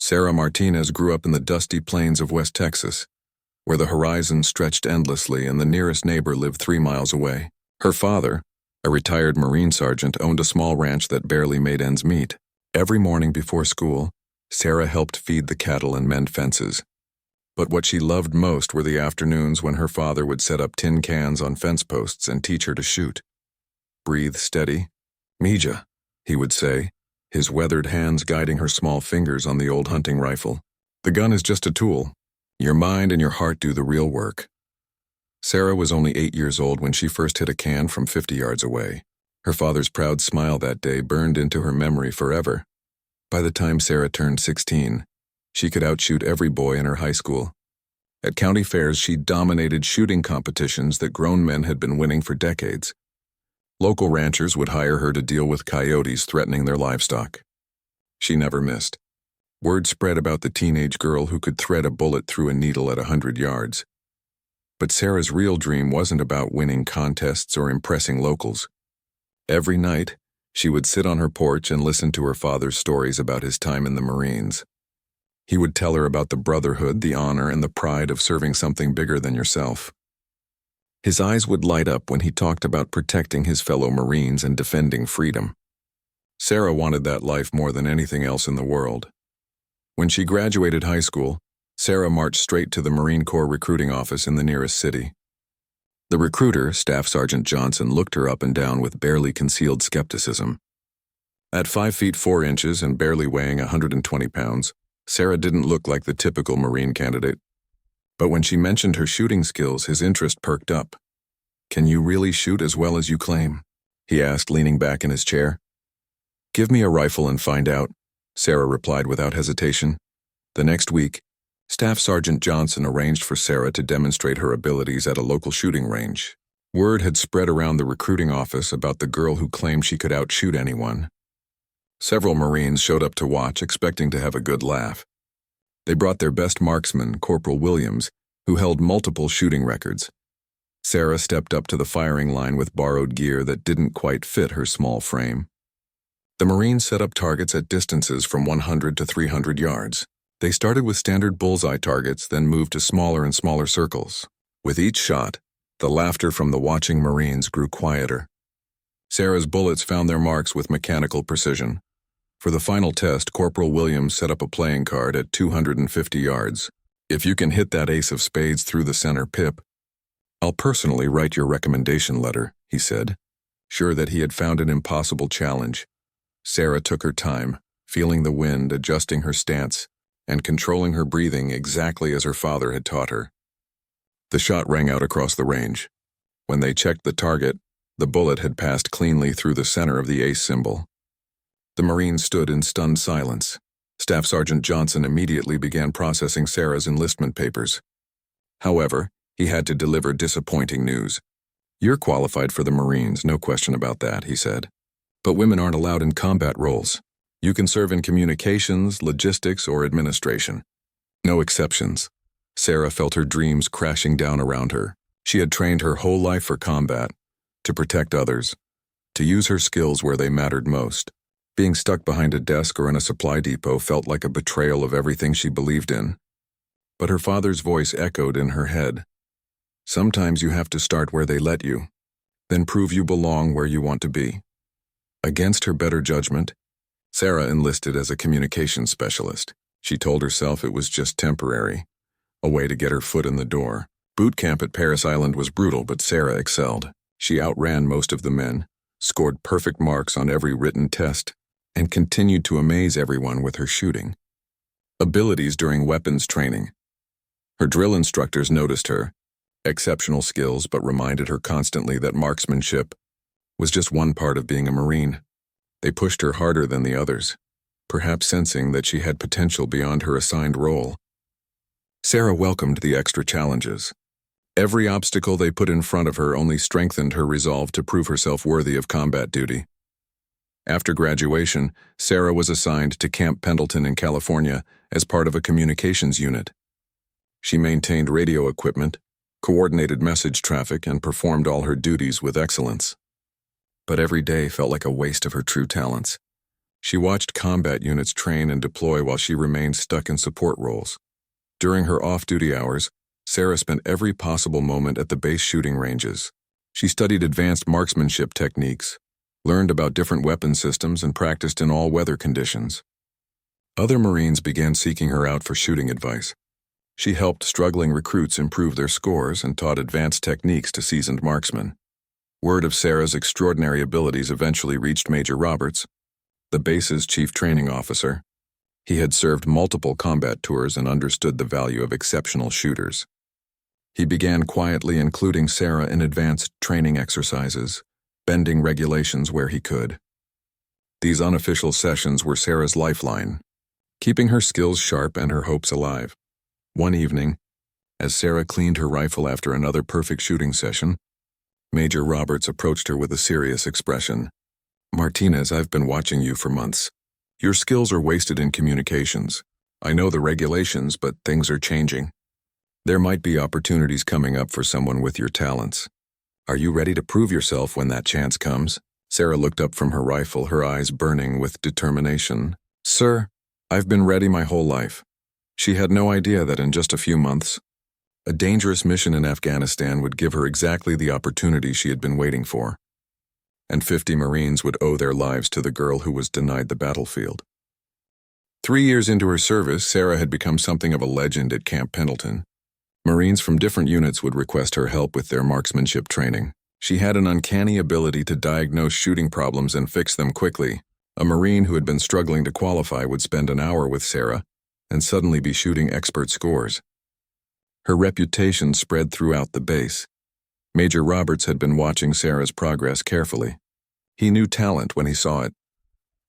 Sarah Martinez grew up in the dusty plains of West Texas, where the horizon stretched endlessly and the nearest neighbor lived 3 miles away. Her father, a retired Marine sergeant, owned a small ranch that barely made ends meet. Every morning before school, Sarah helped feed the cattle and mend fences. But what she loved most were the afternoons when her father would set up tin cans on fence posts and teach her to shoot. "Breathe steady, Mija," he would say, his weathered hands guiding her small fingers on the old hunting rifle. "The gun is just a tool. Your mind and your heart do the real work." Sarah was only 8 years old when she first hit a can from 50 yards away. Her father's proud smile that day burned into her memory forever. By the time Sarah turned 16, she could outshoot every boy in her high school. At county fairs, she dominated shooting competitions that grown men had been winning for decades. Local ranchers would hire her to deal with coyotes threatening their livestock. She never missed. Word spread about the teenage girl who could thread a bullet through a needle at 100 yards. But Sarah's real dream wasn't about winning contests or impressing locals. Every night, she would sit on her porch and listen to her father's stories about his time in the Marines. He would tell her about the brotherhood, the honor, and the pride of serving something bigger than yourself. His eyes would light up when he talked about protecting his fellow Marines and defending freedom. Sarah wanted that life more than anything else in the world. When she graduated high school, Sarah marched straight to the Marine Corps recruiting office in the nearest city. The recruiter, Staff Sergeant Johnson, looked her up and down with barely concealed skepticism. At 5 feet 4 inches and barely weighing 120 pounds, Sarah didn't look like the typical Marine candidate. But when she mentioned her shooting skills, his interest perked up. "Can you really shoot as well as you claim?" he asked, leaning back in his chair. "Give me a rifle and find out," Sarah replied without hesitation. The next week, Staff Sergeant Johnson arranged for Sarah to demonstrate her abilities at a local shooting range. Word had spread around the recruiting office about the girl who claimed she could outshoot anyone. Several Marines showed up to watch, expecting to have a good laugh. They brought their best marksman, Corporal Williams, who held multiple shooting records. Sarah stepped up to the firing line with borrowed gear that didn't quite fit her small frame. The Marines set up targets at distances from 100 to 300 yards. They started with standard bullseye targets, then moved to smaller and smaller circles. With each shot, the laughter from the watching Marines grew quieter. Sarah's bullets found their marks with mechanical precision. For the final test, Corporal Williams set up a playing card at 250 yards. "If you can hit that ace of spades through the center pip, I'll personally write your recommendation letter," he said. Sure that he had found an impossible challenge, Sarah took her time, feeling the wind, adjusting her stance, and controlling her breathing exactly as her father had taught her. The shot rang out across the range. When they checked the target, the bullet had passed cleanly through the center of the ace symbol. The Marines stood in stunned silence. Staff Sergeant Johnson immediately began processing Sarah's enlistment papers. However, he had to deliver disappointing news. "You're qualified for the Marines, no question about that," he said. "But women aren't allowed in combat roles. You can serve in communications, logistics, or administration. No exceptions." Sarah felt her dreams crashing down around her. She had trained her whole life for combat, to protect others, to use her skills where they mattered most. Being stuck behind a desk or in a supply depot felt like a betrayal of everything she believed in. But her father's voice echoed in her head. "Sometimes you have to start where they let you, then prove you belong where you want to be." Against her better judgment, Sarah enlisted as a communications specialist. She told herself it was just temporary, a way to get her foot in the door. Boot camp at Paris Island was brutal, but Sarah excelled. She outran most of the men, scored perfect marks on every written test, and continued to amaze everyone with her shooting abilities during weapons training. Her drill instructors noticed her exceptional skills, but reminded her constantly that marksmanship was just one part of being a Marine. They pushed her harder than the others, perhaps sensing that she had potential beyond her assigned role. Sarah welcomed the extra challenges. Every obstacle they put in front of her only strengthened her resolve to prove herself worthy of combat duty. After graduation, Sarah was assigned to Camp Pendleton in California as part of a communications unit. She maintained radio equipment, coordinated message traffic, and performed all her duties with excellence. But every day felt like a waste of her true talents. She watched combat units train and deploy while she remained stuck in support roles. During her off-duty hours, Sarah spent every possible moment at the base shooting ranges. She studied advanced marksmanship techniques, learned about different weapon systems, and practiced in all weather conditions. Other Marines began seeking her out for shooting advice. She helped struggling recruits improve their scores and taught advanced techniques to seasoned marksmen. Word of Sarah's extraordinary abilities eventually reached Major Roberts, the base's chief training officer. He had served multiple combat tours and understood the value of exceptional shooters. He began quietly including Sarah in advanced training exercises, bending regulations where he could. These unofficial sessions were Sarah's lifeline, keeping her skills sharp and her hopes alive. One evening, as Sarah cleaned her rifle after another perfect shooting session, Major Roberts approached her with a serious expression. "Martinez, I've been watching you for months. Your skills are wasted in communications. I know the regulations, but things are changing. There might be opportunities coming up for someone with your talents. Are you ready to prove yourself when that chance comes?" Sarah looked up from her rifle, her eyes burning with determination. "Sir, I've been ready my whole life." She had no idea that in just a few months, a dangerous mission in Afghanistan would give her exactly the opportunity she had been waiting for. And 50 Marines would owe their lives to the girl who was denied the battlefield. 3 years into her service, Sarah had become something of a legend at Camp Pendleton. Marines from different units would request her help with their marksmanship training. She had an uncanny ability to diagnose shooting problems and fix them quickly. A Marine who had been struggling to qualify would spend an hour with Sarah and suddenly be shooting expert scores. Her reputation spread throughout the base. Major Roberts had been watching Sarah's progress carefully. He knew talent when he saw it,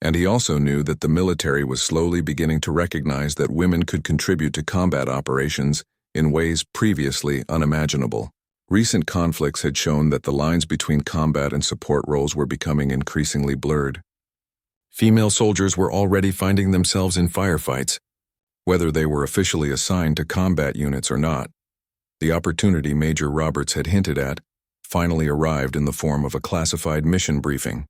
and he also knew that the military was slowly beginning to recognize that women could contribute to combat operations in ways previously unimaginable. Recent conflicts had shown that the lines between combat and support roles were becoming increasingly blurred. Female soldiers were already finding themselves in firefights, whether they were officially assigned to combat units or not. The opportunity Major Roberts had hinted at finally arrived in the form of a classified mission briefing.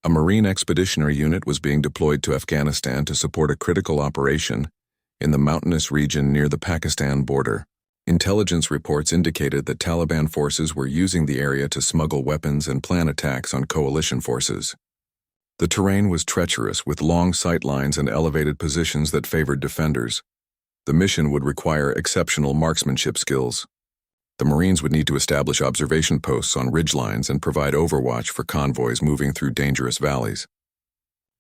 A Marine Expeditionary Unit was being deployed to Afghanistan to support a critical operation in the mountainous region near the Pakistan border. Intelligence reports indicated that Taliban forces were using the area to smuggle weapons and plan attacks on coalition forces. The terrain was treacherous, with long sight lines and elevated positions that favored defenders. The mission would require exceptional marksmanship skills. The Marines would need to establish observation posts on ridgelines and provide overwatch for convoys moving through dangerous valleys.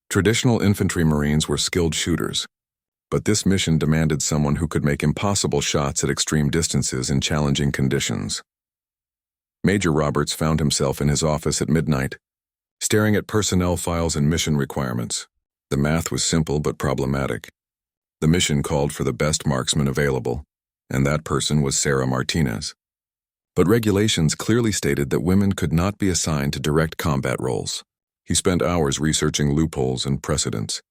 Traditional infantry Marines were skilled shooters, but this mission demanded someone who could make impossible shots at extreme distances in challenging conditions. Major Roberts found himself in his office at midnight, staring at personnel files and mission requirements. The math was simple but problematic. The mission called for the best marksman available, and that person was Sarah Martinez. But regulations clearly stated that women could not be assigned to direct combat roles. He spent hours researching loopholes and precedents.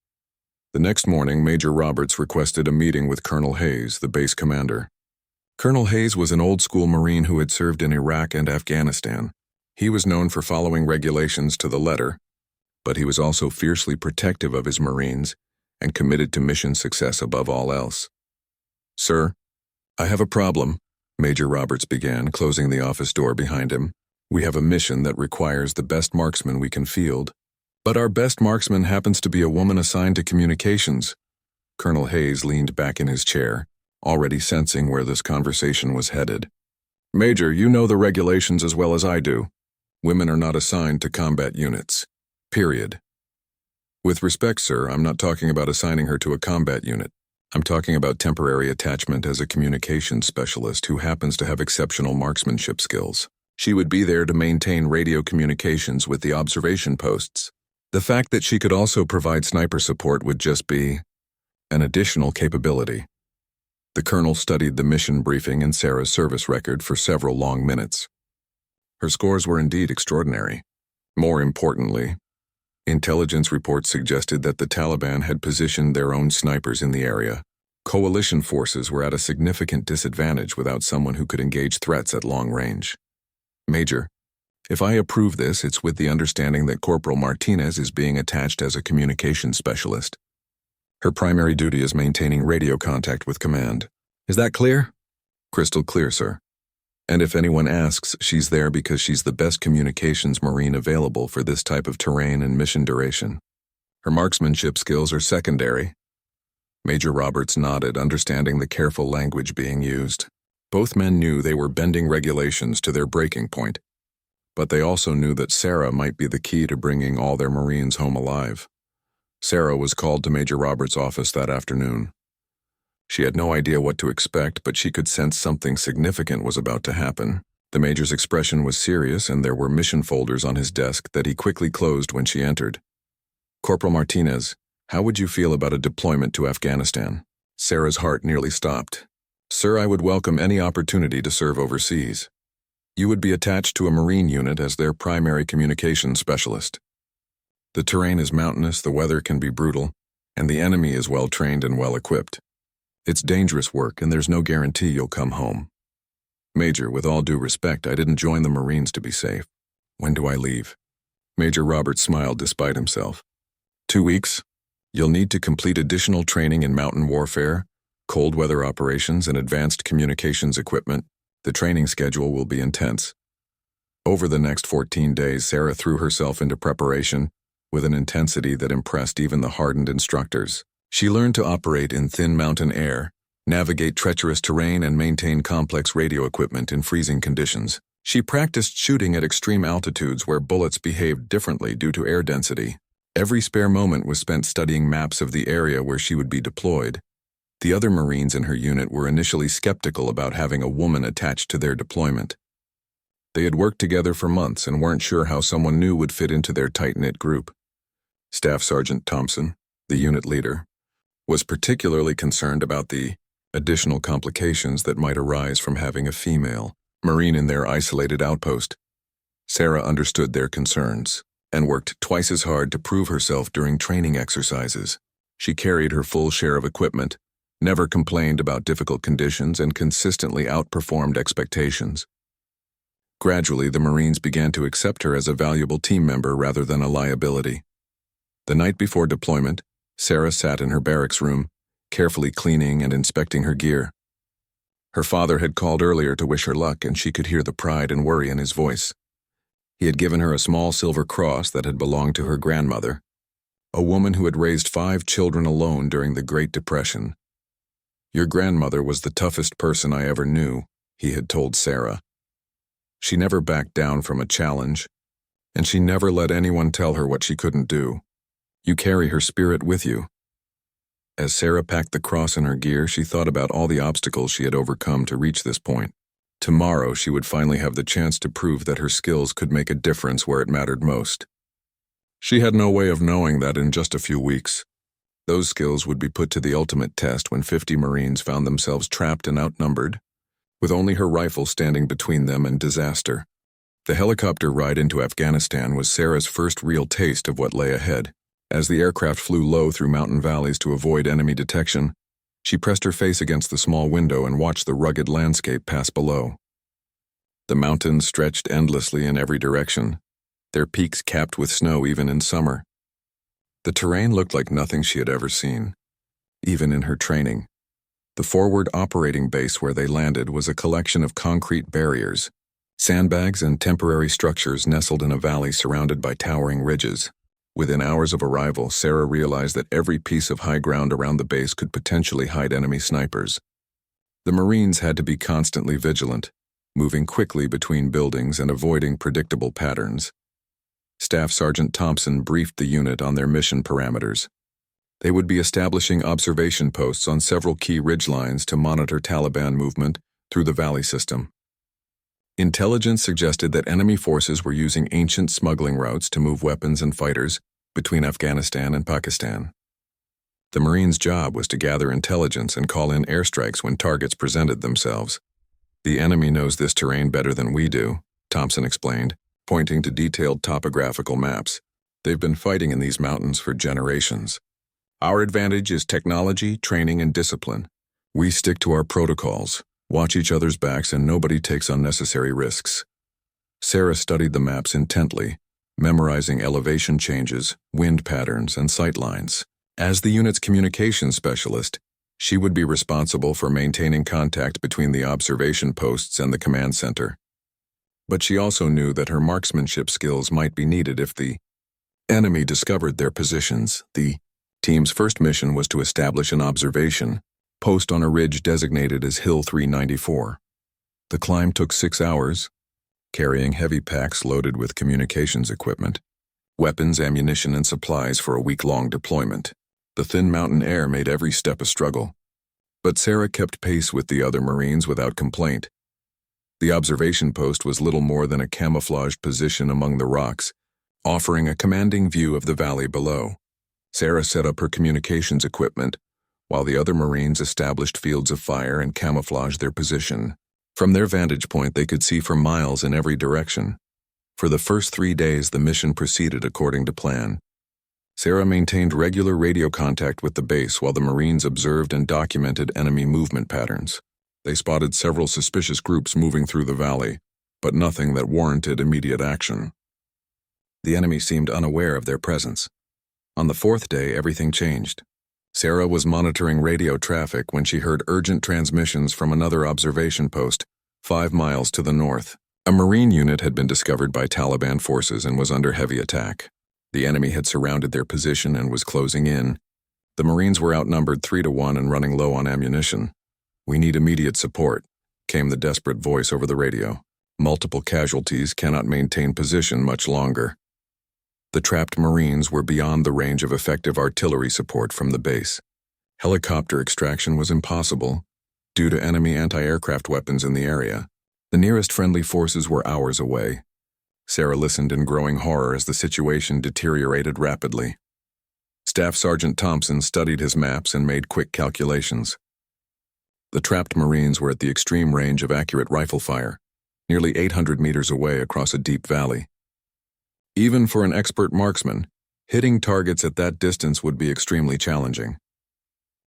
The next morning, Major Roberts requested a meeting with Colonel Hayes, the base commander. Colonel Hayes was an old-school Marine who had served in Iraq and Afghanistan. He was known for following regulations to the letter, but he was also fiercely protective of his Marines and committed to mission success above all else. "Sir, I have a problem," Major Roberts began, closing the office door behind him. "We have a mission that requires the best marksman we can field, but our best marksman happens to be a woman assigned to communications." Colonel Hayes leaned back in his chair, already sensing where this conversation was headed. "Major, you know the regulations as well as I do. Women are not assigned to combat units. Period. With respect, sir, I'm not talking about assigning her to a combat unit. I'm talking about temporary attachment as a communications specialist who happens to have exceptional marksmanship skills. She would be there to maintain radio communications with the observation posts. The fact that she could also provide sniper support would just be an additional capability." The colonel studied the mission briefing and Sarah's service record for several long minutes. Her scores were indeed extraordinary. More importantly, intelligence reports suggested that the Taliban had positioned their own snipers in the area. Coalition forces were at a significant disadvantage without someone who could engage threats at long range. "Major, If I approve this, it's with the understanding that Corporal Martinez is being attached as a communications specialist. Her primary duty is maintaining radio contact with command. Is that clear? Crystal clear, sir. And if anyone asks, she's there because she's the best communications Marine available for this type of terrain and mission duration. Her marksmanship skills are secondary. Major Roberts nodded, understanding the careful language being used. Both men knew they were bending regulations to their breaking point, but they also knew that Sarah might be the key to bringing all their Marines home alive. Sarah was called to Major Roberts' office that afternoon. She had no idea what to expect, but she could sense something significant was about to happen. The Major's expression was serious, and there were mission folders on his desk that he quickly closed when she entered. Corporal Martinez, how would you feel about a deployment to Afghanistan? Sarah's heart nearly stopped. Sir, I would welcome any opportunity to serve overseas. You would be attached to a Marine unit as their primary communications specialist. The terrain is mountainous, the weather can be brutal, and the enemy is well-trained and well-equipped. It's dangerous work, and there's no guarantee you'll come home. Major, with all due respect, I didn't join the Marines to be safe. When do I leave? Major Roberts smiled despite himself. 2 weeks. You'll need to complete additional training in mountain warfare, cold weather operations, and advanced communications equipment. The training schedule will be intense. Over the next 14 days, Sarah threw herself into preparation with an intensity that impressed even the hardened instructors. She learned to operate in thin mountain air, navigate treacherous terrain, and maintain complex radio equipment in freezing conditions. She practiced shooting at extreme altitudes where bullets behaved differently due to air density. Every spare moment was spent studying maps of the area where she would be deployed. The other Marines in her unit were initially skeptical about having a woman attached to their deployment. They had worked together for months and weren't sure how someone new would fit into their tight-knit group. Staff Sergeant Thompson, the unit leader, was particularly concerned about the additional complications that might arise from having a female Marine in their isolated outpost. Sarah understood their concerns and worked twice as hard to prove herself during training exercises. She carried her full share of equipment, never complained about difficult conditions, and consistently outperformed expectations. Gradually, the Marines began to accept her as a valuable team member rather than a liability. The night before deployment, Sarah sat in her barracks room, carefully cleaning and inspecting her gear. Her father had called earlier to wish her luck, and she could hear the pride and worry in his voice. He had given her a small silver cross that had belonged to her grandmother, a woman who had raised 5 children alone during the Great Depression. Your grandmother was the toughest person I ever knew, he had told Sarah. She never backed down from a challenge, and she never let anyone tell her what she couldn't do. You carry her spirit with you. As Sarah packed the cross in her gear, she thought about all the obstacles she had overcome to reach this point. Tomorrow, she would finally have the chance to prove that her skills could make a difference where it mattered most. She had no way of knowing that in just a few weeks, those skills would be put to the ultimate test when 50 Marines found themselves trapped and outnumbered, with only her rifle standing between them and disaster. The helicopter ride into Afghanistan was Sarah's first real taste of what lay ahead. As the aircraft flew low through mountain valleys to avoid enemy detection, she pressed her face against the small window and watched the rugged landscape pass below. The mountains stretched endlessly in every direction, their peaks capped with snow even in summer. The terrain looked like nothing she had ever seen, even in her training. The forward operating base where they landed was a collection of concrete barriers, sandbags and temporary structures nestled in a valley surrounded by towering ridges. Within hours of arrival, Sarah realized that every piece of high ground around the base could potentially hide enemy snipers. The Marines had to be constantly vigilant, moving quickly between buildings and avoiding predictable patterns. Staff Sergeant Thompson briefed the unit on their mission parameters. They would be establishing observation posts on several key ridgelines to monitor Taliban movement through the valley system. Intelligence suggested that enemy forces were using ancient smuggling routes to move weapons and fighters between Afghanistan and Pakistan. The Marines' job was to gather intelligence and call in airstrikes when targets presented themselves. The enemy knows this terrain better than we do, Thompson explained, pointing to detailed topographical maps. They've been fighting in these mountains for generations. Our advantage is technology, training, and discipline. We stick to our protocols, watch each other's backs, and nobody takes unnecessary risks. Sarah studied the maps intently, memorizing elevation changes, wind patterns, and sight lines. As the unit's communications specialist, she would be responsible for maintaining contact between the observation posts and the command center. But she also knew that her marksmanship skills might be needed if the enemy discovered their positions. The team's first mission was to establish an observation post on a ridge designated as Hill 394. The climb took 6 hours, carrying heavy packs loaded with communications equipment, weapons, ammunition, and supplies for a week-long deployment. The thin mountain air made every step a struggle, but Sarah kept pace with the other Marines without complaint. The observation post was little more than a camouflaged position among the rocks, offering a commanding view of the valley below. Sarah set up her communications equipment, while the other Marines established fields of fire and camouflaged their position. From their vantage point, they could see for miles in every direction. For the first 3 days, the mission proceeded according to plan. Sarah maintained regular radio contact with the base while the Marines observed and documented enemy movement patterns. They spotted several suspicious groups moving through the valley, but nothing that warranted immediate action. The enemy seemed unaware of their presence. On the 4th day, everything changed. Sarah was monitoring radio traffic when she heard urgent transmissions from another observation post 5 miles to the north. A Marine unit had been discovered by Taliban forces and was under heavy attack. The enemy had surrounded their position and was closing in. The Marines were outnumbered 3-1 and running low on ammunition. "We need immediate support," came the desperate voice over the radio. "Multiple casualties cannot maintain position much longer." The trapped Marines were beyond the range of effective artillery support from the base. Helicopter extraction was impossible due to enemy anti-aircraft weapons in the area. The nearest friendly forces were hours away. Sarah listened in growing horror as the situation deteriorated rapidly. Staff Sergeant Thompson studied his maps and made quick calculations. The trapped Marines were at the extreme range of accurate rifle fire, nearly 800 meters away across a deep valley. Even for an expert marksman, hitting targets at that distance would be extremely challenging.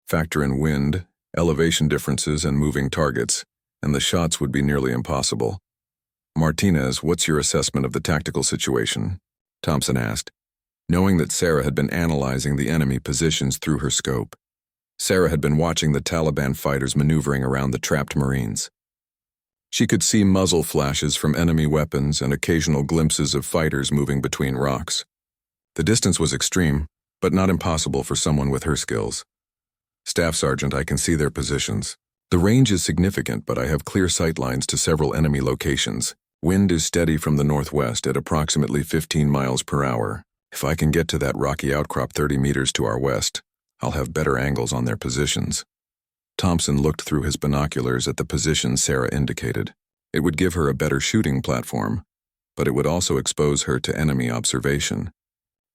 Factor in wind, elevation differences, and moving targets, and the shots would be nearly impossible. "Martinez, what's your assessment of the tactical situation?" Thompson asked, knowing that Sarah had been analyzing the enemy positions through her scope. Sarah had been watching the Taliban fighters maneuvering around the trapped Marines. She could see muzzle flashes from enemy weapons and occasional glimpses of fighters moving between rocks. The distance was extreme, but not impossible for someone with her skills. "Staff Sergeant, I can see their positions. The range is significant, but I have clear sight lines to several enemy locations. Wind is steady from the northwest at approximately 15 miles per hour. If I can get to that rocky outcrop 30 meters to our west, I'll have better angles on their positions." Thompson looked through his binoculars at the position Sarah indicated. It would give her a better shooting platform, but it would also expose her to enemy observation.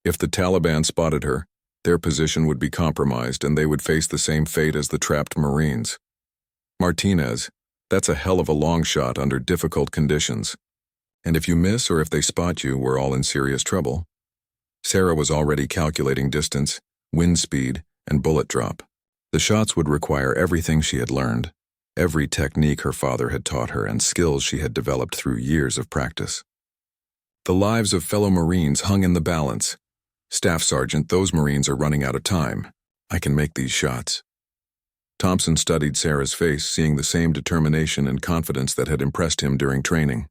If the Taliban spotted her, their position would be compromised and they would face the same fate as the trapped Marines. "Martinez, that's a hell of a long shot under difficult conditions. And if you miss or if they spot you, we're all in serious trouble." Sarah was already calculating distance, wind speed, and bullet drop. The shots would require everything she had learned, every technique her father had taught her, and skills she had developed through years of practice. The lives of fellow Marines hung in the balance. "Staff Sergeant, those Marines are running out of time. I can make these shots." Thompson studied Sarah's face, seeing the same determination and confidence that had impressed him during training.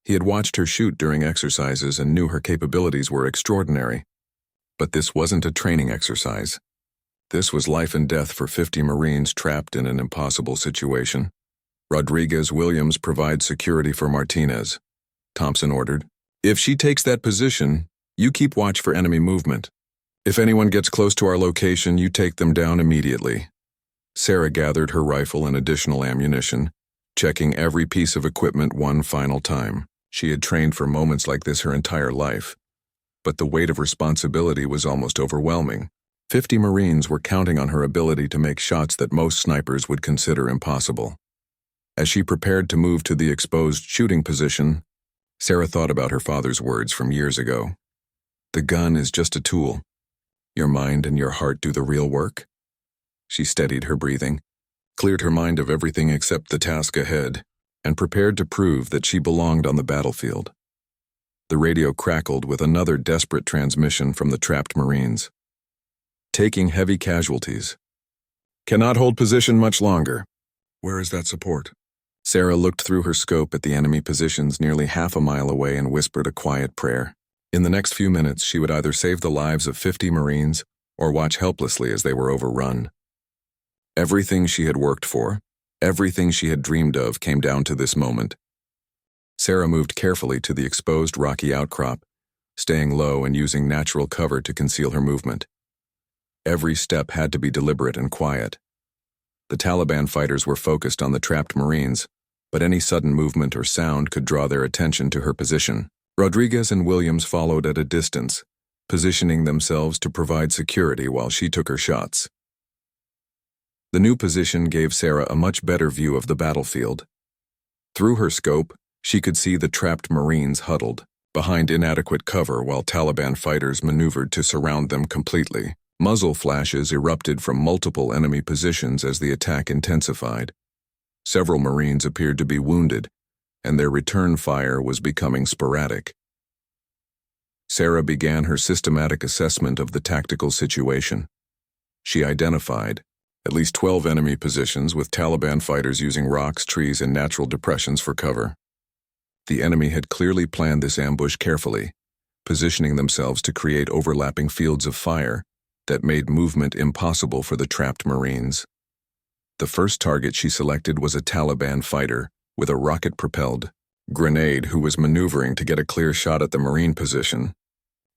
He had watched her shoot during exercises and knew her capabilities were extraordinary. But this wasn't a training exercise. This was life and death for 50 Marines trapped in an impossible situation. "Rodriguez Williams provides security for Martinez," Thompson ordered. "If she takes that position, you keep watch for enemy movement. If anyone gets close to our location, you take them down immediately." Sarah gathered her rifle and additional ammunition, checking every piece of equipment one final time. She had trained for moments like this her entire life, but the weight of responsibility was almost overwhelming. 50 Marines were counting on her ability to make shots that most snipers would consider impossible. As she prepared to move to the exposed shooting position, Sarah thought about her father's words from years ago. "The gun is just a tool. Your mind and your heart do the real work." She steadied her breathing, cleared her mind of everything except the task ahead, and prepared to prove that she belonged on the battlefield. The radio crackled with another desperate transmission from the trapped Marines. Taking heavy casualties. Cannot hold position much longer. Where is that support? Sarah looked through her scope at the enemy positions nearly half a mile away and whispered a quiet prayer. In the next few minutes, she would either save the lives of 50 Marines or watch helplessly as they were overrun. Everything she had worked for, everything she had dreamed of came down to this moment. Sarah moved carefully to the exposed rocky outcrop, staying low and using natural cover to conceal her movement. Every step had to be deliberate and quiet. The Taliban fighters were focused on the trapped Marines, but any sudden movement or sound could draw their attention to her position. Rodriguez and Williams followed at a distance, positioning themselves to provide security while she took her shots. The new position gave Sarah a much better view of the battlefield. Through her scope, she could see the trapped Marines huddled behind inadequate cover while Taliban fighters maneuvered to surround them completely. Muzzle flashes erupted from multiple enemy positions as the attack intensified. Several Marines appeared to be wounded, and their return fire was becoming sporadic. Sarah began her systematic assessment of the tactical situation. She identified at least 12 enemy positions with Taliban fighters using rocks, trees, and natural depressions for cover. The enemy had clearly planned this ambush carefully, positioning themselves to create overlapping fields of fire that made movement impossible for the trapped Marines. The first target she selected was a Taliban fighter with a rocket-propelled grenade who was maneuvering to get a clear shot at the Marine position.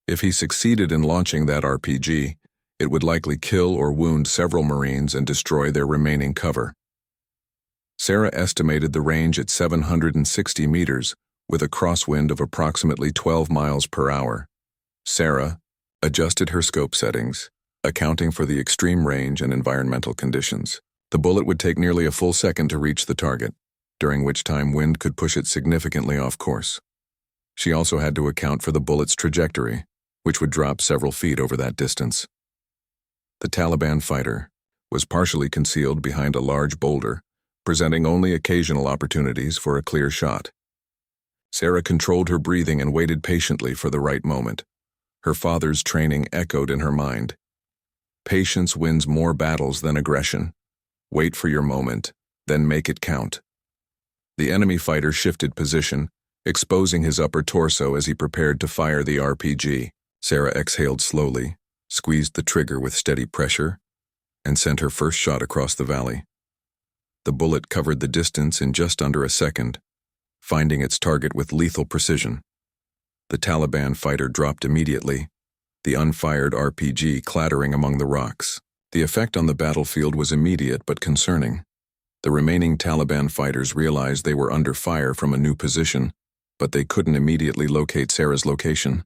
If he succeeded in launching that RPG, it would likely kill or wound several Marines and destroy their remaining cover. Sarah estimated the range at 760 meters with a crosswind of approximately 12 miles per hour. Sarah adjusted her scope settings, accounting for the extreme range and environmental conditions. The bullet would take nearly a full second to reach the target, during which time wind could push it significantly off course. She also had to account for the bullet's trajectory, which would drop several feet over that distance. The Taliban fighter was partially concealed behind a large boulder, presenting only occasional opportunities for a clear shot. Sarah controlled her breathing and waited patiently for the right moment. Her father's training echoed in her mind. Patience wins more battles than aggression. Wait for your moment, then make it count. The enemy fighter shifted position, exposing his upper torso as he prepared to fire the RPG. Sarah exhaled slowly, squeezed the trigger with steady pressure, and sent her first shot across the valley. The bullet covered the distance in just under a second, finding its target with lethal precision. The Taliban fighter dropped immediately, the unfired RPG clattering among the rocks. The effect on the battlefield was immediate but concerning. The remaining Taliban fighters realized they were under fire from a new position, but they couldn't immediately locate Sarah's location.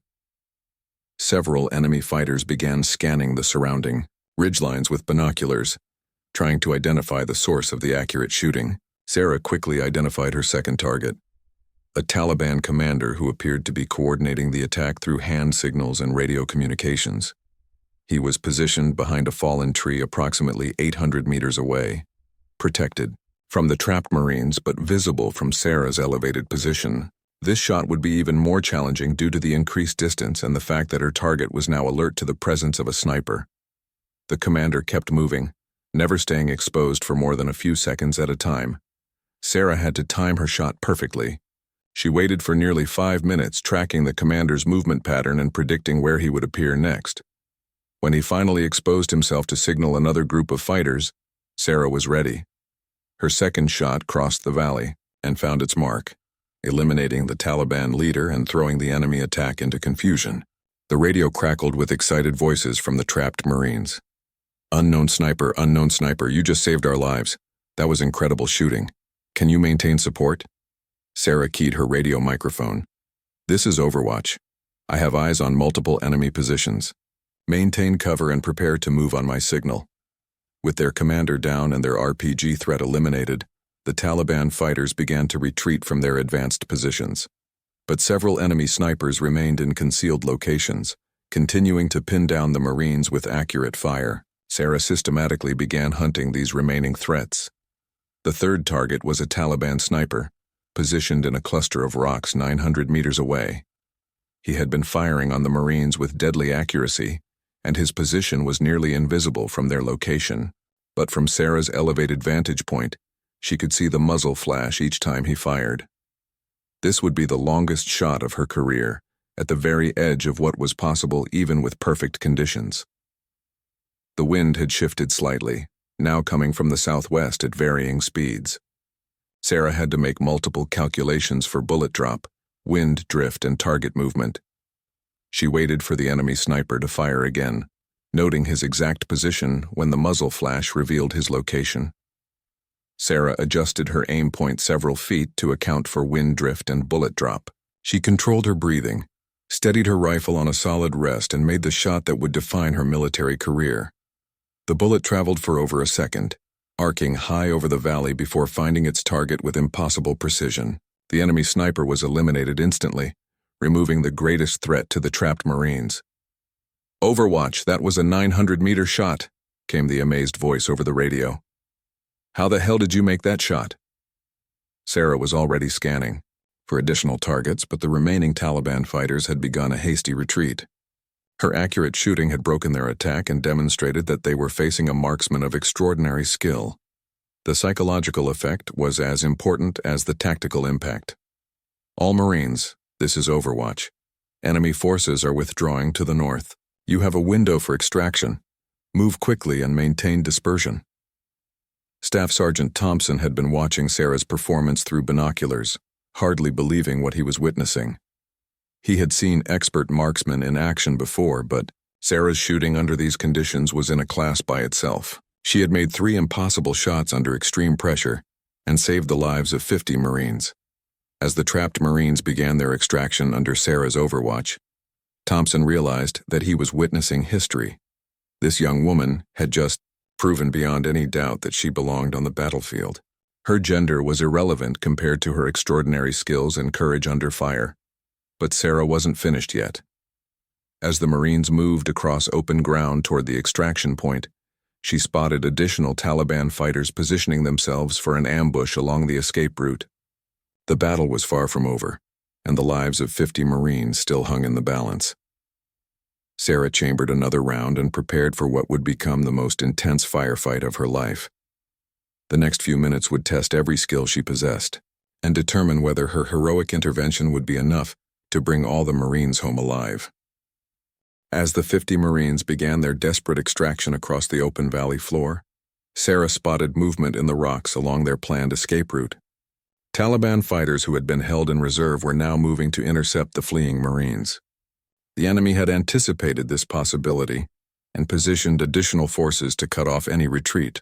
Several enemy fighters began scanning the surrounding ridgelines with binoculars, trying to identify the source of the accurate shooting. Sarah quickly identified her second target, a Taliban commander who appeared to be coordinating the attack through hand signals and radio communications. He was positioned behind a fallen tree approximately 800 meters away, protected from the trapped Marines but visible from Sarah's elevated position. This shot would be even more challenging due to the increased distance and the fact that her target was now alert to the presence of a sniper. The commander kept moving, never staying exposed for more than a few seconds at a time. Sarah had to time her shot perfectly. She waited for nearly 5 minutes, tracking the commander's movement pattern and predicting where he would appear next. When he finally exposed himself to signal another group of fighters, Sarah was ready. Her second shot crossed the valley and found its mark, eliminating the Taliban leader and throwing the enemy attack into confusion. The radio crackled with excited voices from the trapped Marines. Unknown sniper, you just saved our lives. That was incredible shooting. Can you maintain support? Sarah keyed her radio microphone. This is Overwatch. I have eyes on multiple enemy positions. Maintain cover and prepare to move on my signal. With their commander down and their RPG threat eliminated, the Taliban fighters began to retreat from their advanced positions. But several enemy snipers remained in concealed locations, continuing to pin down the Marines with accurate fire. Sarah systematically began hunting these remaining threats. The third target was a Taliban sniper, positioned in a cluster of rocks 900 meters away. He had been firing on the Marines with deadly accuracy, and his position was nearly invisible from their location. But from Sarah's elevated vantage point, she could see the muzzle flash each time he fired. This would be the longest shot of her career, at the very edge of what was possible even with perfect conditions. The wind had shifted slightly, now coming from the southwest at varying speeds. Sarah had to make multiple calculations for bullet drop, wind drift, and target movement. She waited for the enemy sniper to fire again, noting his exact position when the muzzle flash revealed his location. Sarah adjusted her aim point several feet to account for wind drift and bullet drop. She controlled her breathing, steadied her rifle on a solid rest, and made the shot that would define her military career. The bullet traveled for over a second, arcing high over the valley before finding its target with impossible precision. The enemy sniper was eliminated instantly, removing the greatest threat to the trapped Marines. "Overwatch, that was a 900-meter shot," came the amazed voice over the radio. "How the hell did you make that shot?" Sarah was already scanning for additional targets, but the remaining Taliban fighters had begun a hasty retreat. Her accurate shooting had broken their attack and demonstrated that they were facing a marksman of extraordinary skill. The psychological effect was as important as the tactical impact. "All Marines, this is Overwatch. Enemy forces are withdrawing to the north. You have a window for extraction. Move quickly and maintain dispersion." Staff Sergeant Thompson had been watching Sarah's performance through binoculars, hardly believing what he was witnessing. He had seen expert marksmen in action before, but Sarah's shooting under these conditions was in a class by itself. She had made 3 impossible shots under extreme pressure and saved the lives of 50 Marines. As the trapped Marines began their extraction under Sarah's overwatch, Thompson realized that he was witnessing history. This young woman had just proven beyond any doubt that she belonged on the battlefield. Her gender was irrelevant compared to her extraordinary skills and courage under fire. But Sarah wasn't finished yet. As the Marines moved across open ground toward the extraction point, she spotted additional Taliban fighters positioning themselves for an ambush along the escape route. The battle was far from over, and the lives of 50 Marines still hung in the balance. Sarah chambered another round and prepared for what would become the most intense firefight of her life. The next few minutes would test every skill she possessed and determine whether her heroic intervention would be enough to bring all the Marines home alive. As the 50 Marines began their desperate extraction across the open valley floor, Sarah spotted movement in the rocks along their planned escape route. Taliban fighters who had been held in reserve were now moving to intercept the fleeing Marines. The enemy had anticipated this possibility and positioned additional forces to cut off any retreat.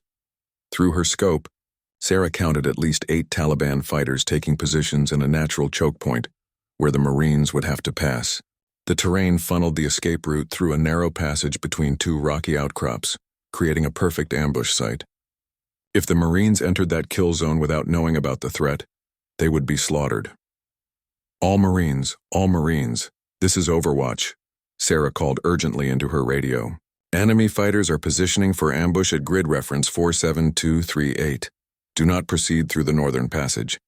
Through her scope, Sarah counted at least 8 Taliban fighters taking positions in a natural choke point where the Marines would have to pass. The terrain funneled the escape route through a narrow passage between 2 rocky outcrops, creating a perfect ambush site. If the Marines entered that kill zone without knowing about the threat, they would be slaughtered. All Marines, this is Overwatch," Sarah called urgently into her radio. "Enemy fighters are positioning for ambush at grid reference 47238. Do not proceed through the northern passage.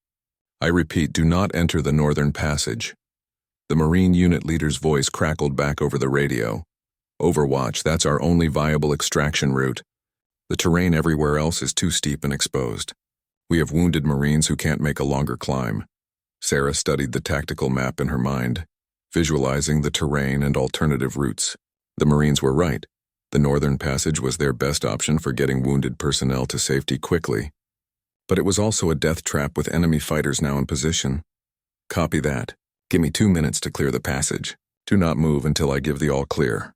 I repeat, do not enter the northern passage." The Marine unit leader's voice crackled back over the radio. "Overwatch, that's our only viable extraction route. The terrain everywhere else is too steep and exposed. We have wounded Marines who can't make a longer climb." Sarah studied the tactical map in her mind, visualizing the terrain and alternative routes. The Marines were right. The northern passage was their best option for getting wounded personnel to safety quickly. But it was also a death trap with enemy fighters now in position. "Copy that. Give me 2 minutes to clear the passage. Do not move until I give the all clear."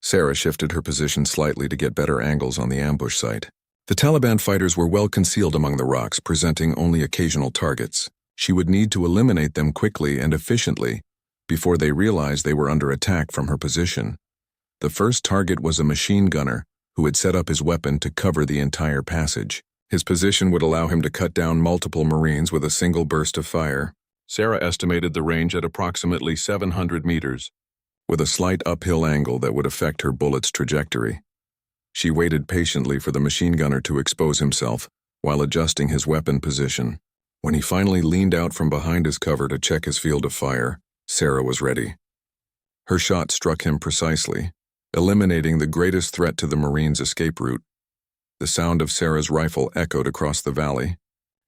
Sarah shifted her position slightly to get better angles on the ambush site. The Taliban fighters were well concealed among the rocks, presenting only occasional targets. She would need to eliminate them quickly and efficiently before they realized they were under attack from her position. The first target was a machine gunner who had set up his weapon to cover the entire passage. His position would allow him to cut down multiple Marines with a single burst of fire. Sarah estimated the range at approximately 700 meters, with a slight uphill angle that would affect her bullet's trajectory. She waited patiently for the machine gunner to expose himself while adjusting his weapon position. When he finally leaned out from behind his cover to check his field of fire, Sarah was ready. Her shot struck him precisely, eliminating the greatest threat to the Marines' escape route. The sound of Sarah's rifle echoed across the valley,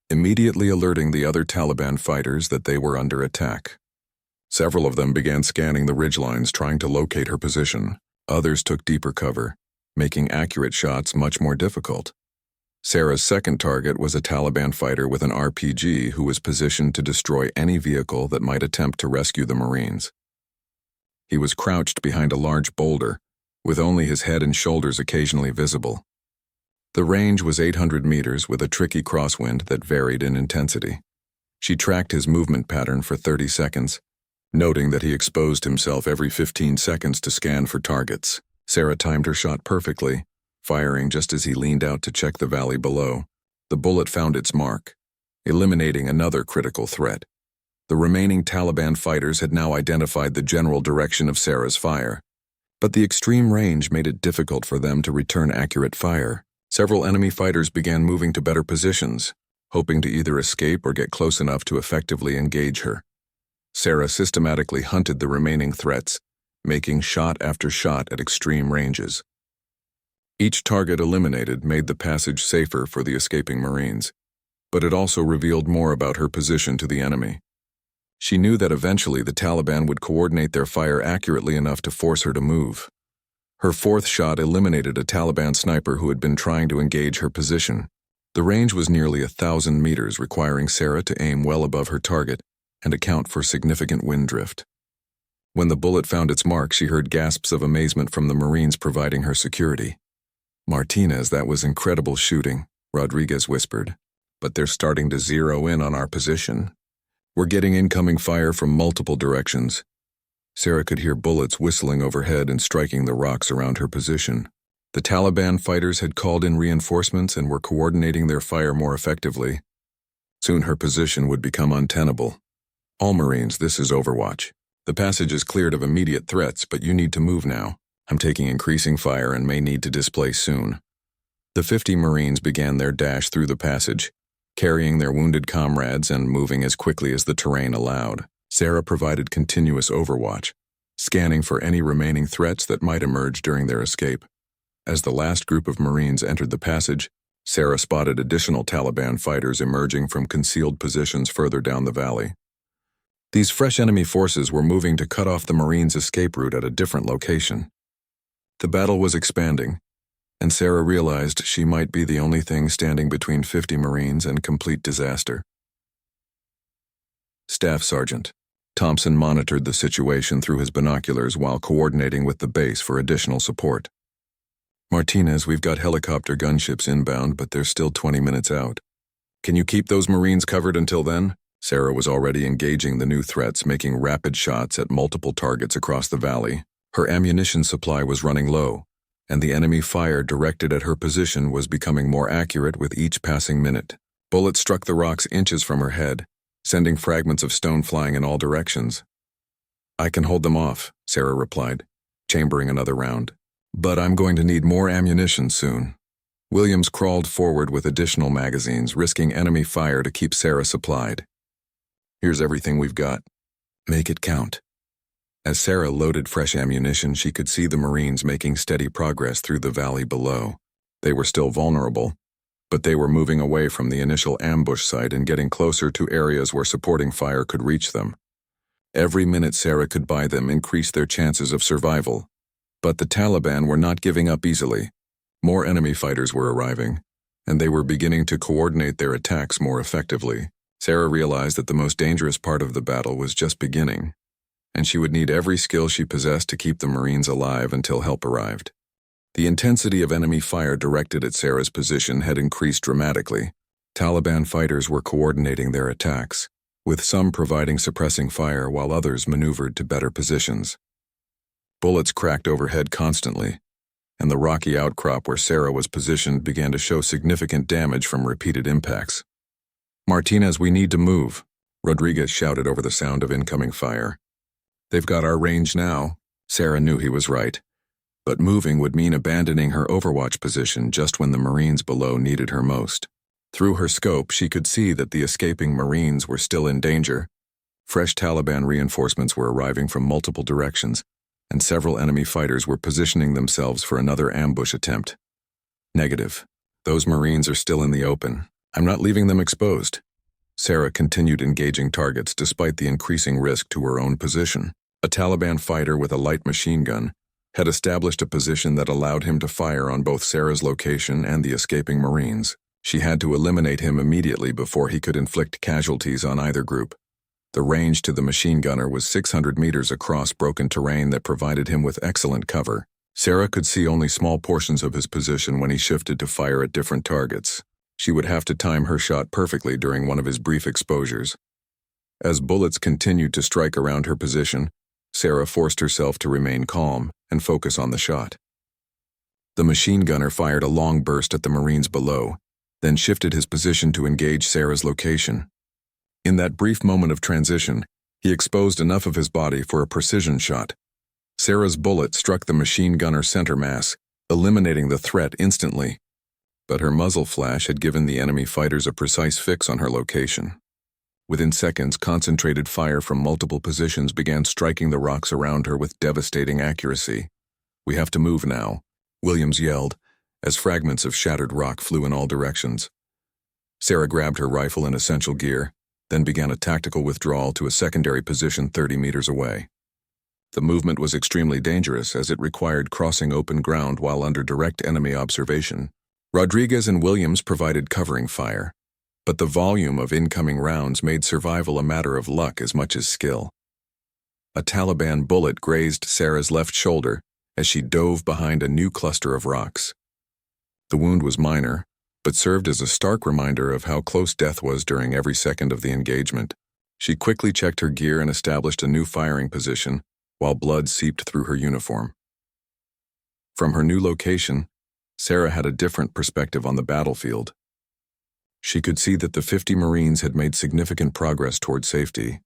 immediately alerting the other Taliban fighters that they were under attack. Several of them began scanning the ridgelines, trying to locate her position. Others took deeper cover, making accurate shots much more difficult. Sarah's second target was a Taliban fighter with an RPG who was positioned to destroy any vehicle that might attempt to rescue the Marines. He was crouched behind a large boulder, with only his head and shoulders occasionally visible. The range was 800 meters with a tricky crosswind that varied in intensity. She tracked his movement pattern for 30 seconds, noting that he exposed himself every 15 seconds to scan for targets. Sarah timed her shot perfectly, firing just as he leaned out to check the valley below. The bullet found its mark, eliminating another critical threat. The remaining Taliban fighters had now identified the general direction of Sarah's fire, but the extreme range made it difficult for them to return accurate fire. Several enemy fighters began moving to better positions, hoping to either escape or get close enough to effectively engage her. Sarah systematically hunted the remaining threats, making shot after shot at extreme ranges. Each target eliminated made the passage safer for the escaping Marines, but it also revealed more about her position to the enemy. She knew that eventually the Taliban would coordinate their fire accurately enough to force her to move. Her fourth shot eliminated a Taliban sniper who had been trying to engage her position. The range was nearly 1,000 meters, requiring Sarah to aim well above her target and account for significant wind drift. When the bullet found its mark, she heard gasps of amazement from the Marines providing her security. "Martinez, that was incredible shooting," Rodriguez whispered. "But they're starting to zero in on our position. We're getting incoming fire from multiple directions." Sarah could hear bullets whistling overhead and striking the rocks around her position. The Taliban fighters had called in reinforcements and were coordinating their fire more effectively. Soon her position would become untenable. "All Marines, this is Overwatch. The passage is cleared of immediate threats, but you need to move now. I'm taking increasing fire and may need to displace soon." The 50 Marines began their dash through the passage, carrying their wounded comrades and moving as quickly as the terrain allowed. Sarah provided continuous overwatch, scanning for any remaining threats that might emerge during their escape. As the last group of Marines entered the passage, Sarah spotted additional Taliban fighters emerging from concealed positions further down the valley. These fresh enemy forces were moving to cut off the Marines' escape route at a different location. The battle was expanding, and Sarah realized she might be the only thing standing between 50 Marines and complete disaster. Staff Sergeant Thompson monitored the situation through his binoculars while coordinating with the base for additional support. "Martinez, we've got helicopter gunships inbound, but they're still 20 minutes out. Can you keep those Marines covered until then?" Sarah was already engaging the new threats, making rapid shots at multiple targets across the valley. Her ammunition supply was running low, and the enemy fire directed at her position was becoming more accurate with each passing minute. Bullets struck the rocks inches from her head, sending fragments of stone flying in all directions. "I can hold them off," Sarah replied, chambering another round. "But I'm going to need more ammunition soon." Williams crawled forward with additional magazines, risking enemy fire to keep Sarah supplied. "Here's everything we've got. Make it count." As Sarah loaded fresh ammunition, she could see the Marines making steady progress through the valley below. They were still vulnerable, but they were moving away from the initial ambush site and getting closer to areas where supporting fire could reach them. Every minute Sarah could buy them increased their chances of survival. But the Taliban were not giving up easily. More enemy fighters were arriving, and they were beginning to coordinate their attacks more effectively. Sarah realized that the most dangerous part of the battle was just beginning, and she would need every skill she possessed to keep the Marines alive until help arrived. The intensity of enemy fire directed at Sarah's position had increased dramatically. Taliban fighters were coordinating their attacks, with some providing suppressing fire while others maneuvered to better positions. Bullets cracked overhead constantly, and the rocky outcrop where Sarah was positioned began to show significant damage from repeated impacts. "Martinez, we need to move," Rodriguez shouted over the sound of incoming fire. "They've got our range now." Sarah knew he was right, but moving would mean abandoning her overwatch position just when the Marines below needed her most. Through her scope, she could see that the escaping Marines were still in danger. Fresh Taliban reinforcements were arriving from multiple directions, and several enemy fighters were positioning themselves for another ambush attempt. Negative. Those Marines are still in the open. I'm not leaving them exposed. Sarah continued engaging targets despite the increasing risk to her own position. A Taliban fighter with a light machine gun had established a position that allowed him to fire on both Sarah's location and the escaping Marines. She had to eliminate him immediately before he could inflict casualties on either group. The range to the machine gunner was 600 meters across broken terrain that provided him with excellent cover. Sarah could see only small portions of his position when he shifted to fire at different targets. She would have to time her shot perfectly during one of his brief exposures. As bullets continued to strike around her position, Sarah forced herself to remain calm and focus on the shot. The machine gunner fired a long burst at the Marines below, then shifted his position to engage Sarah's location. In that brief moment of transition, he exposed enough of his body for a precision shot. Sarah's bullet struck the machine gunner's center mass, eliminating the threat instantly. But her muzzle flash had given the enemy fighters a precise fix on her location. Within seconds, concentrated fire from multiple positions began striking the rocks around her with devastating accuracy. "We have to move now," Williams yelled, as fragments of shattered rock flew in all directions. Sarah grabbed her rifle in essential gear, then began a tactical withdrawal to a secondary position 30 meters away. The movement was extremely dangerous as it required crossing open ground while under direct enemy observation. Rodriguez and Williams provided covering fire, but the volume of incoming rounds made survival a matter of luck as much as skill. A Taliban bullet grazed Sarah's left shoulder as she dove behind a new cluster of rocks. The wound was minor, but served as a stark reminder of how close death was during every second of the engagement. She quickly checked her gear and established a new firing position, while blood seeped through her uniform. From her new location, Sarah had a different perspective on the battlefield. She could see that the 50 Marines had made significant progress toward safety,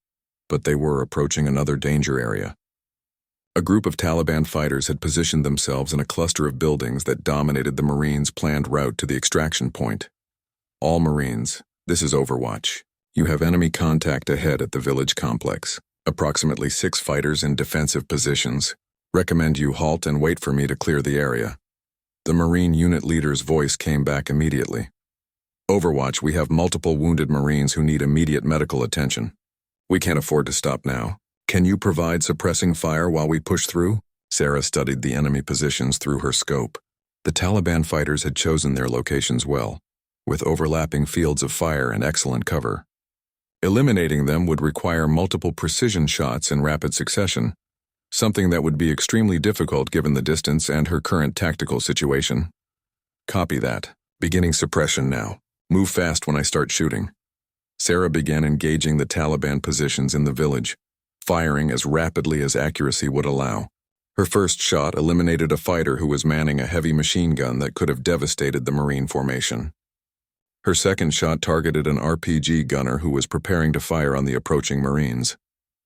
but they were approaching another danger area. A group of Taliban fighters had positioned themselves in a cluster of buildings that dominated the Marines' planned route to the extraction point. "All Marines, this is Overwatch. You have enemy contact ahead at the village complex. Approximately 6 fighters in defensive positions. Recommend you halt and wait for me to clear the area." The Marine unit leader's voice came back immediately. "Overwatch, we have multiple wounded Marines who need immediate medical attention. We can't afford to stop now. Can you provide suppressing fire while we push through?" Sarah studied the enemy positions through her scope. The Taliban fighters had chosen their locations well, with overlapping fields of fire and excellent cover. Eliminating them would require multiple precision shots in rapid succession, something that would be extremely difficult given the distance and her current tactical situation. "Copy that. Beginning suppression now. Move fast when I start shooting." Sarah began engaging the Taliban positions in the village, firing as rapidly as accuracy would allow. Her first shot eliminated a fighter who was manning a heavy machine gun that could have devastated the Marine formation. Her second shot targeted an RPG gunner who was preparing to fire on the approaching Marines.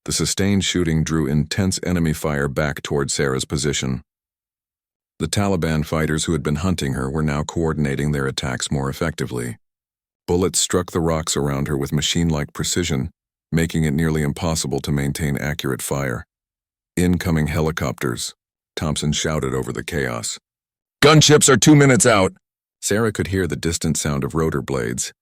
The sustained shooting drew intense enemy fire back toward Sarah's position. The Taliban fighters who had been hunting her were now coordinating their attacks more effectively. Bullets struck the rocks around her with machine-like precision, making it nearly impossible to maintain accurate fire. "Incoming helicopters," Thompson shouted over the chaos. "Gunships are 2 minutes out." Sarah could hear the distant sound of rotor blades,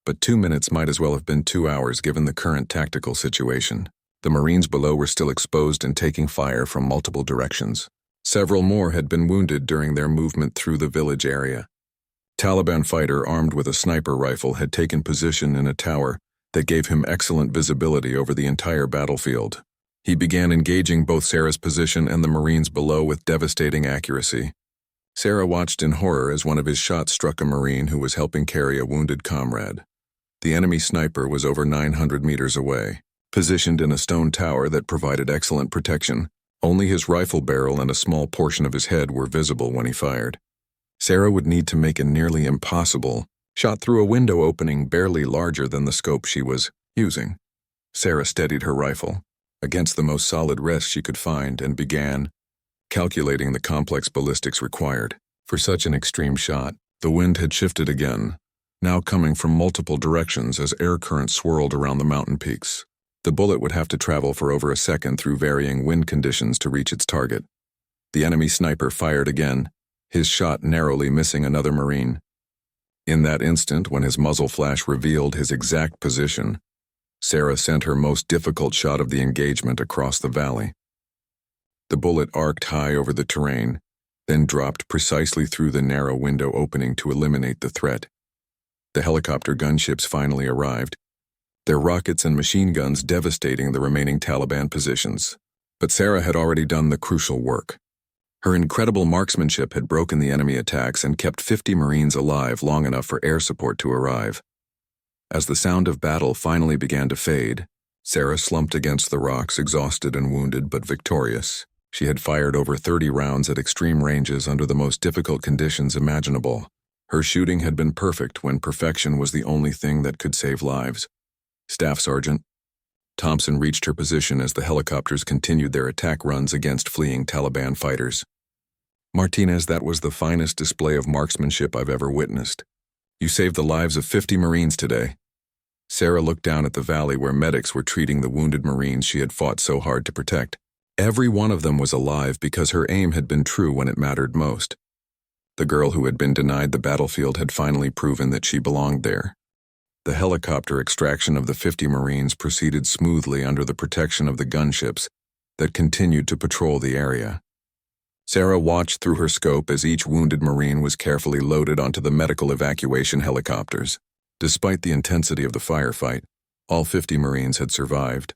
but 2 minutes might as well have been 2 hours given the current tactical situation. The Marines below were still exposed and taking fire from multiple directions. Several more had been wounded during their movement through the village area. Taliban fighter armed with a sniper rifle had taken position in a tower that gave him excellent visibility over the entire battlefield. He began engaging both Sarah's position and the Marines below with devastating accuracy. Sarah watched in horror as one of his shots struck a Marine who was helping carry a wounded comrade. The enemy sniper was over 900 meters away, positioned in a stone tower that provided excellent protection. Only his rifle barrel and a small portion of his head were visible when he fired. Sarah would need to make a nearly impossible shot through a window opening barely larger than the scope she was using. Sarah steadied her rifle against the most solid rest she could find and began calculating the complex ballistics required. For such an extreme shot, the wind had shifted again, now coming from multiple directions as air currents swirled around the mountain peaks. The bullet would have to travel for over a second through varying wind conditions to reach its target. The enemy sniper fired again, his shot narrowly missing another Marine. In that instant, when his muzzle flash revealed his exact position, Sarah sent her most difficult shot of the engagement across the valley. The bullet arced high over the terrain, then dropped precisely through the narrow window opening to eliminate the threat. The helicopter gunships finally arrived, their rockets and machine guns devastating the remaining Taliban positions. But Sarah had already done the crucial work. Her incredible marksmanship had broken the enemy attacks and kept 50 Marines alive long enough for air support to arrive. As the sound of battle finally began to fade, Sarah slumped against the rocks, exhausted and wounded but victorious. She had fired over 30 rounds at extreme ranges under the most difficult conditions imaginable. Her shooting had been perfect when perfection was the only thing that could save lives. Staff Sergeant Thompson reached her position as the helicopters continued their attack runs against fleeing Taliban fighters. Martinez, that was the finest display of marksmanship I've ever witnessed. You saved the lives of 50 Marines today. Sarah looked down at the valley where medics were treating the wounded Marines she had fought so hard to protect. Every one of them was alive because her aim had been true when it mattered most. The girl who had been denied the battlefield had finally proven that she belonged there. The helicopter extraction of the 50 Marines proceeded smoothly under the protection of the gunships that continued to patrol the area. Sarah watched through her scope as each wounded Marine was carefully loaded onto the medical evacuation helicopters. Despite the intensity of the firefight, all 50 Marines had survived,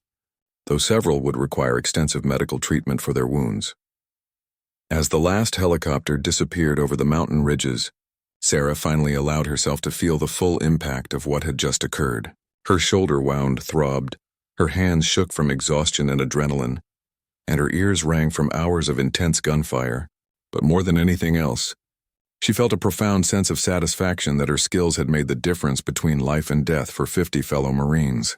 though several would require extensive medical treatment for their wounds. As the last helicopter disappeared over the mountain ridges, Sarah finally allowed herself to feel the full impact of what had just occurred. Her shoulder wound throbbed, her hands shook from exhaustion and adrenaline, and her ears rang from hours of intense gunfire. But more than anything else, she felt a profound sense of satisfaction that her skills had made the difference between life and death for 50 fellow Marines.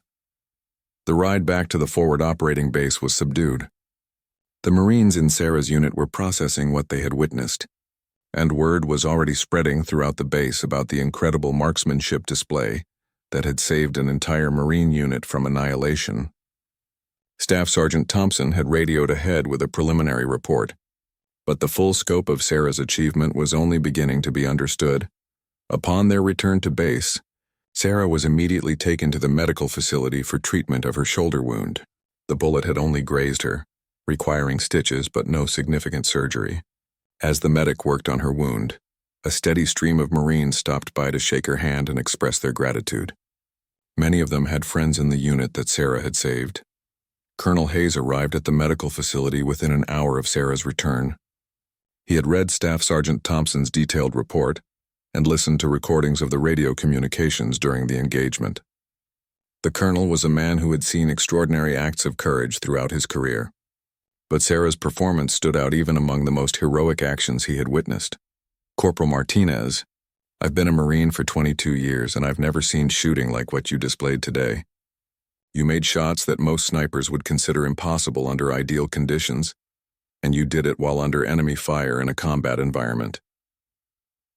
The ride back to the forward operating base was subdued. The Marines in Sarah's unit were processing what they had witnessed, and word was already spreading throughout the base about the incredible marksmanship display that had saved an entire Marine unit from annihilation. Staff Sergeant Thompson had radioed ahead with a preliminary report, but the full scope of Sarah's achievement was only beginning to be understood. Upon their return to base, Sarah was immediately taken to the medical facility for treatment of her shoulder wound. The bullet had only grazed her, requiring stitches but no significant surgery. As the medic worked on her wound, a steady stream of Marines stopped by to shake her hand and express their gratitude. Many of them had friends in the unit that Sarah had saved. Colonel Hayes arrived at the medical facility within an hour of Sarah's return. He had read Staff Sergeant Thompson's detailed report and listened to recordings of the radio communications during the engagement. The colonel was a man who had seen extraordinary acts of courage throughout his career, but Sarah's performance stood out even among the most heroic actions he had witnessed. Corporal Martinez, I've been a Marine for 22 years and I've never seen shooting like what you displayed today. You made shots that most snipers would consider impossible under ideal conditions, and you did it while under enemy fire in a combat environment.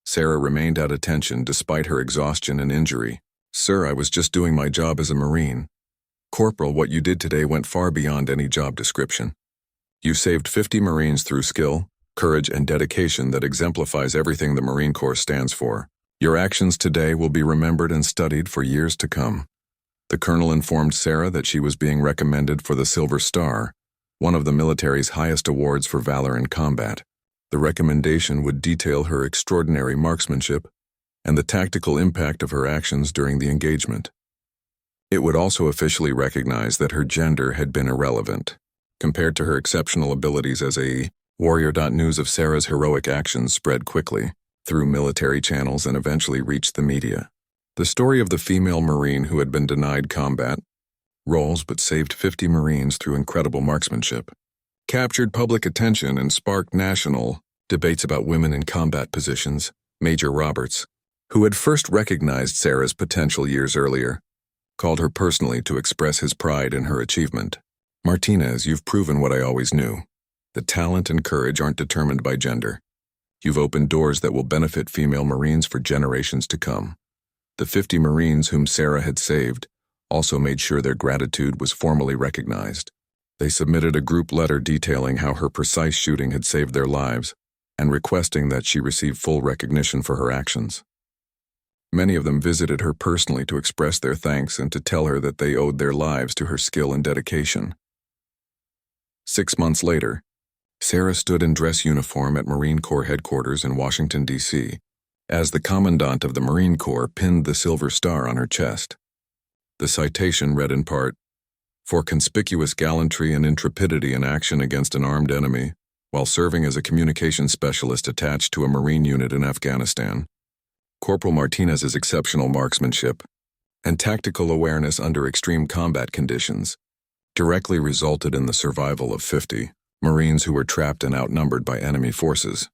Sarah remained at attention despite her exhaustion and injury. Sir, I was just doing my job as a Marine. Corporal, what you did today went far beyond any job description. You saved 50 Marines through skill, courage, and dedication that exemplifies everything the Marine Corps stands for. Your actions today will be remembered and studied for years to come. The colonel informed Sarah that she was being recommended for the Silver Star, one of the military's highest awards for valor in combat. The recommendation would detail her extraordinary marksmanship and the tactical impact of her actions during the engagement. It would also officially recognize that her gender had been irrelevant, compared to her exceptional abilities as a warrior. News of Sarah's heroic actions spread quickly through military channels and eventually reached the media. The story of the female Marine who had been denied combat roles but saved 50 Marines through incredible marksmanship captured public attention and sparked national debates about women in combat positions. Major Roberts, who had first recognized Sarah's potential years earlier, called her personally to express his pride in her achievement. Martinez, you've proven what I always knew. That talent and courage aren't determined by gender. You've opened doors that will benefit female Marines for generations to come. The 50 Marines whom Sarah had saved also made sure their gratitude was formally recognized. They submitted a group letter detailing how her precise shooting had saved their lives and requesting that she receive full recognition for her actions. Many of them visited her personally to express their thanks and to tell her that they owed their lives to her skill and dedication. 6 months later, Sarah stood in dress uniform at Marine Corps headquarters in Washington, D.C., as the Commandant of the Marine Corps pinned the Silver Star on her chest. The citation read in part, "For conspicuous gallantry and intrepidity in action against an armed enemy, while serving as a communications specialist attached to a Marine unit in Afghanistan, Corporal Martinez's exceptional marksmanship and tactical awareness under extreme combat conditions directly resulted in the survival of 50 Marines who were trapped and outnumbered by enemy forces."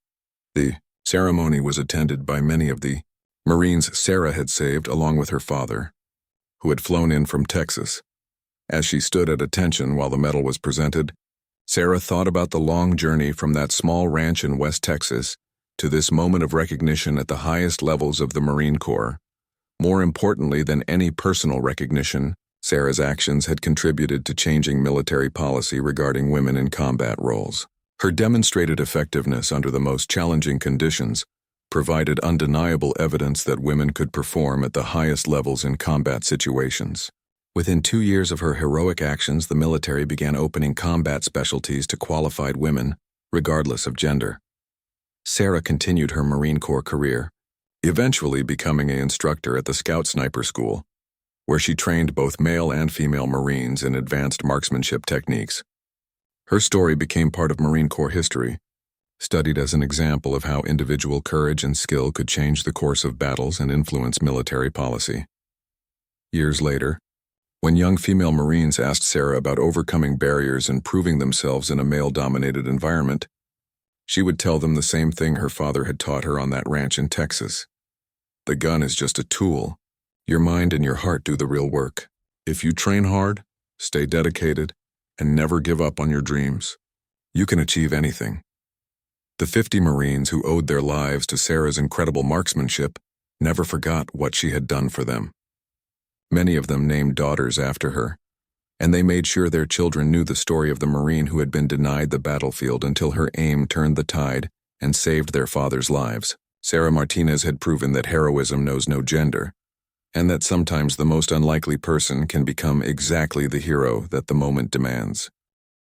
The ceremony was attended by many of the Marines Sarah had saved along with her father, who had flown in from Texas. As she stood at attention while the medal was presented, Sarah thought about the long journey from that small ranch in West Texas to this moment of recognition at the highest levels of the Marine Corps. More importantly than any personal recognition, Sarah's actions had contributed to changing military policy regarding women in combat roles. Her demonstrated effectiveness under the most challenging conditions provided undeniable evidence that women could perform at the highest levels in combat situations. Within 2 years of her heroic actions, the military began opening combat specialties to qualified women, regardless of gender. Sarah continued her Marine Corps career, eventually becoming an instructor at the Scout Sniper School, where she trained both male and female Marines in advanced marksmanship techniques. Her story became part of Marine Corps history, studied as an example of how individual courage and skill could change the course of battles and influence military policy. Years later, when young female Marines asked Sarah about overcoming barriers and proving themselves in a male-dominated environment, she would tell them the same thing her father had taught her on that ranch in Texas. "The gun is just a tool. Your mind and your heart do the real work. If you train hard, stay dedicated, and never give up on your dreams, you can achieve anything." The 50 Marines who owed their lives to Sarah's incredible marksmanship never forgot what she had done for them. Many of them named daughters after her, and they made sure their children knew the story of the Marine who had been denied the battlefield until her aim turned the tide and saved their fathers' lives. Sarah Martinez had proven that heroism knows no gender, and that sometimes the most unlikely person can become exactly the hero that the moment demands.